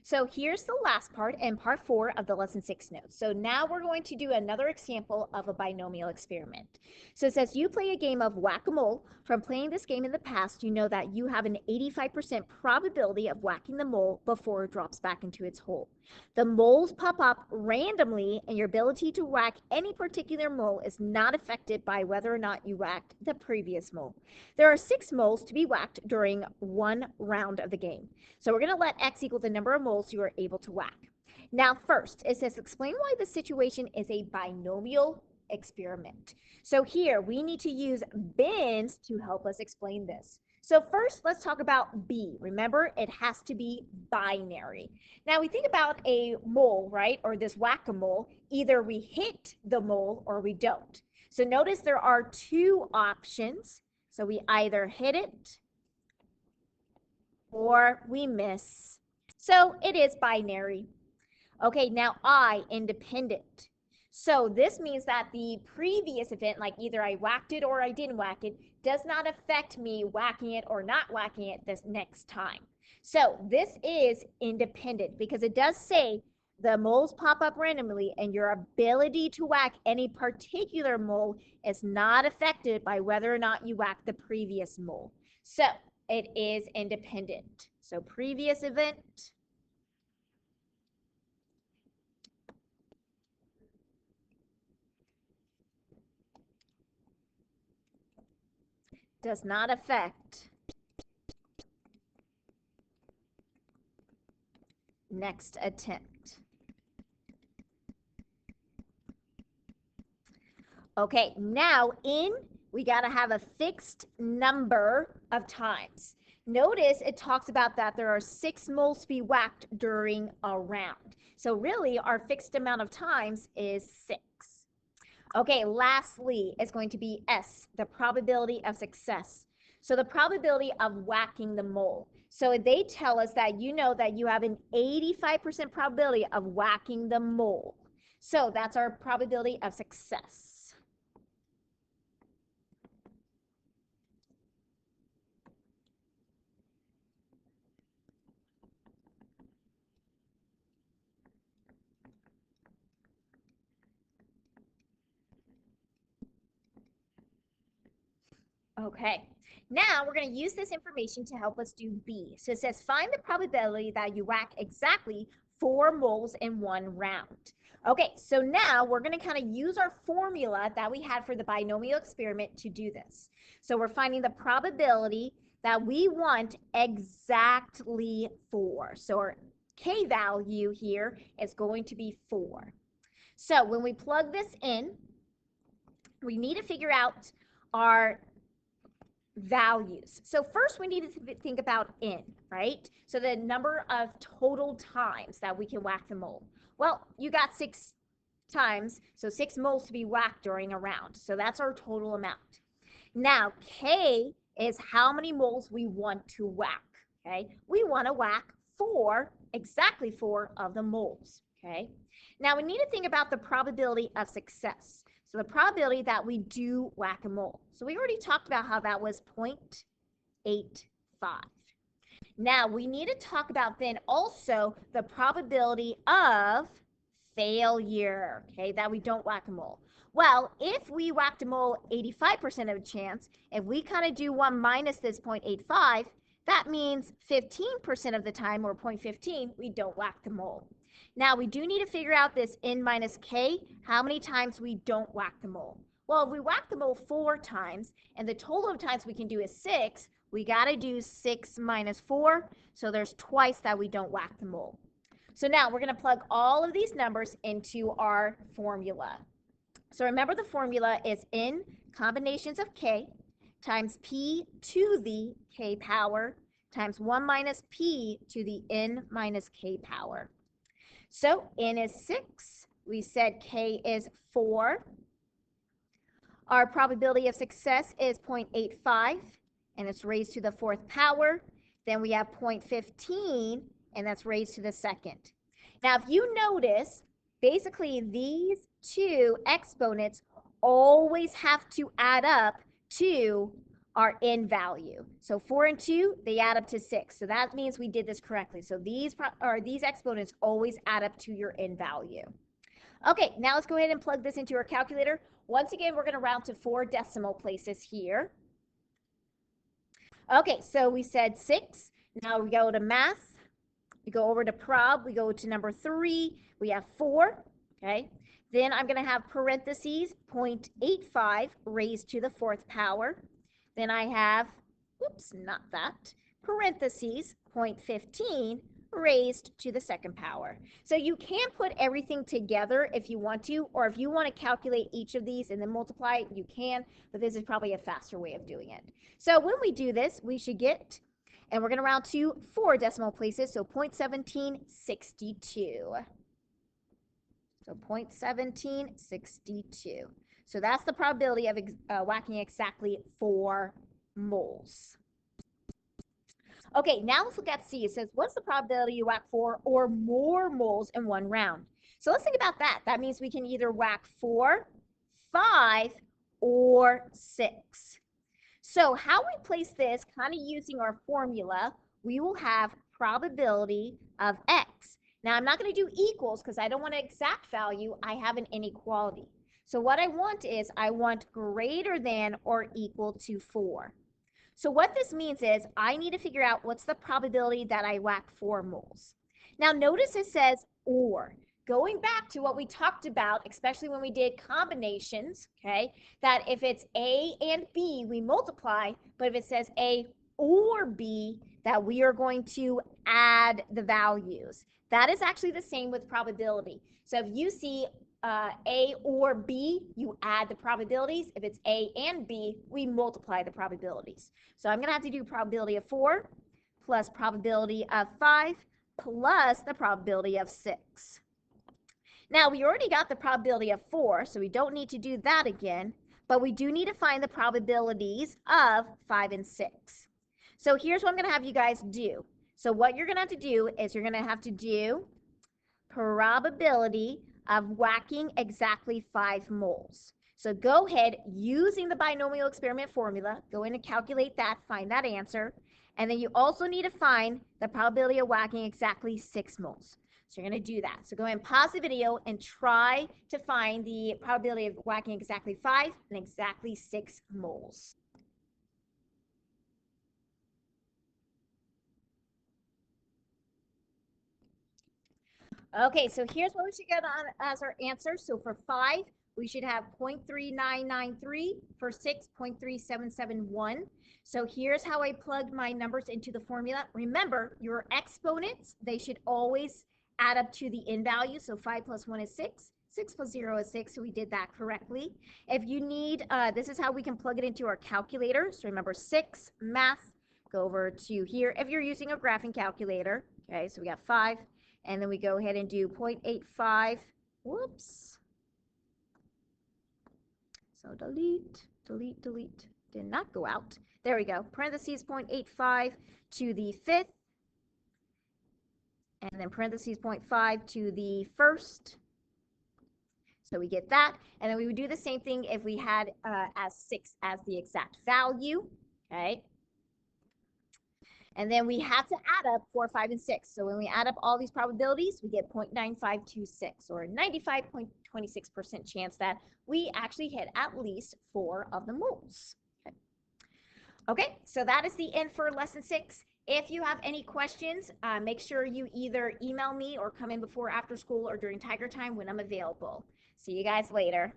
So here's the last part and part 4 of the lesson 6 notes. So now we're going to do another example of a binomial experiment. So it says you play a game of whack-a-mole. From playing this game in the past, you know that you have an 85% probability of whacking the mole before it drops back into its hole. The moles pop up randomly, and your ability to whack any particular mole is not affected by whether or not you whacked the previous mole. There are 6 moles to be whacked during one round of the game. So we're going to let x equal the number of moles you are able to whack. Now first, it says explain why the situation is a binomial experiment. So here we need to use bins to help us explain this. So first, let's talk about B. Remember, it has to be binary. Now we think about a mole, right? Or this whack-a-mole. Either we hit the mole or we don't. So notice there are 2 options. So we either hit it or we miss. So it is binary. Okay, now I, independent. So this means that the previous event, like either I whacked it or I didn't whack it, does not affect me whacking it or not whacking it this next time. So this is independent because it does say the moles pop up randomly and your ability to whack any particular mole is not affected by whether or not you whack the previous mole. So it is independent. So previous event does not affect next attempt. Okay, now we got to have a fixed number of times. Notice it talks about that there are 6 moles to be whacked during a round. So really our fixed amount of times is 6. Okay, lastly is going to be S, the probability of success. So the probability of whacking the mole. So they tell us that you know that you have an 85% probability of whacking the mole. So that's our probability of success. Okay, now we're going to use this information to help us do B. So it says find the probability that you whack exactly 4 moles in one round. Okay, so now we're going to kind of use our formula that we had for the binomial experiment to do this. So we're finding the probability that we want exactly 4. So our K value here is going to be 4. So when we plug this in, we need to figure out our values. So first we need to think about n, right? So the number of total times that we can whack the mole. Well, you got 6 times, so 6 moles to be whacked during a round. So that's our total amount. Now, K is how many moles we want to whack, okay? We want to whack 4, exactly 4 of the moles, okay? Now we need to think about the probability of success. So the probability that we do whack a mole. So we already talked about how that was 0.85. Now we need to talk about then also the probability of failure, okay, that we don't whack a mole. Well, if we whacked a mole 85% of a chance, if we kind of do 1 minus this 0.85, that means 15% of the time, or 0.15, we don't whack the mole. Now, we do need to figure out this n minus k, how many times we don't whack the mole. Well, if we whack the mole 4 times, and the total of times we can do is 6, we got to do 6 minus 4, so there's twice that we don't whack the mole. So now we're going to plug all of these numbers into our formula. So remember the formula is n combinations of k times p to the k power times 1 minus p to the n minus k power. So n is 6. We said k is 4. Our probability of success is 0.85, and it's raised to the 4th power. Then we have 0.15, and that's raised to the 2nd. Now, if you notice, basically these 2 exponents always have to add up to our n value. So 4 and 2, they add up to 6. So that means we did this correctly. So these exponents always add up to your n value. Okay, now let's go ahead and plug this into our calculator. Once again, we're going to round to 4 decimal places here. Okay, so we said 6. Now we go to math. We go over to prob. We go to number 3. We have 4. Okay. Then I'm going to have parentheses 0.85 raised to the 4th power. Then I have, oops, not that, parentheses 0.15 raised to the 2nd power. So you can put everything together if you want to, or if you want to calculate each of these and then multiply it, you can, but this is probably a faster way of doing it. So when we do this, we should get, and we're going to round to 4 decimal places, so 0.1762. So 0.1762. So that's the probability of whacking exactly 4 moles. Okay, now let's look at C. It says, what's the probability you whack 4 or more moles in one round? So let's think about that. That means we can either whack 4, 5, or 6. So how we place this, kind of using our formula, we will have probability of X. Now, I'm not going to do equals because I don't want an exact value. I have an inequality. So what I want is I want greater than or equal to 4. So what this means is I need to figure out what's the probability that I whack 4 moles. Now, notice it says or. Going back to what we talked about, especially when we did combinations, okay, that if it's A and B, we multiply, but if it says A or B, that we are going to add the values. That is actually the same with probability. So if you see A or B, you add the probabilities. If it's A and B, we multiply the probabilities. So I'm going to have to do probability of 4 plus probability of 5 plus the probability of 6. Now, we already got the probability of 4, so we don't need to do that again, but we do need to find the probabilities of 5 and 6. So here's what I'm going to have you guys do. So what you're going to have to do is you're going to have to do probability of whacking exactly 5 moles. So go ahead, using the binomial experiment formula, go in and calculate that, find that answer, and then you also need to find the probability of whacking exactly 6 moles. So you're going to do that. So go ahead and pause the video and try to find the probability of whacking exactly 5 and exactly 6 moles. Okay, so here's what we should get on as our answer. So for 5, we should have 0.3993. For 6, 0.3771. So here's how I plugged my numbers into the formula. Remember, your exponents, they should always add up to the n value. So 5 plus 1 is 6. 6 plus 0 is 6, so we did that correctly. If you need, this is how we can plug it into our calculator. So remember, 6, math, go over to here. If you're using a graphing calculator, okay, so we got 5. And then we go ahead and do 0.85. Whoops. So delete, delete, delete. Did not go out. There we go. Parentheses 0.85 to the 5th. And then parentheses 0.5 to the 1st. So we get that. And then we would do the same thing if we had as 6 as the exact value. Okay. And then we have to add up 4, 5, and 6. So when we add up all these probabilities, we get 0.9526, or a 95.26% chance that we actually hit at least 4 of the moles. Okay, so that is the end for lesson 6. If you have any questions, make sure you either email me or come in before, after school, or during Tiger Time when I'm available. See you guys later.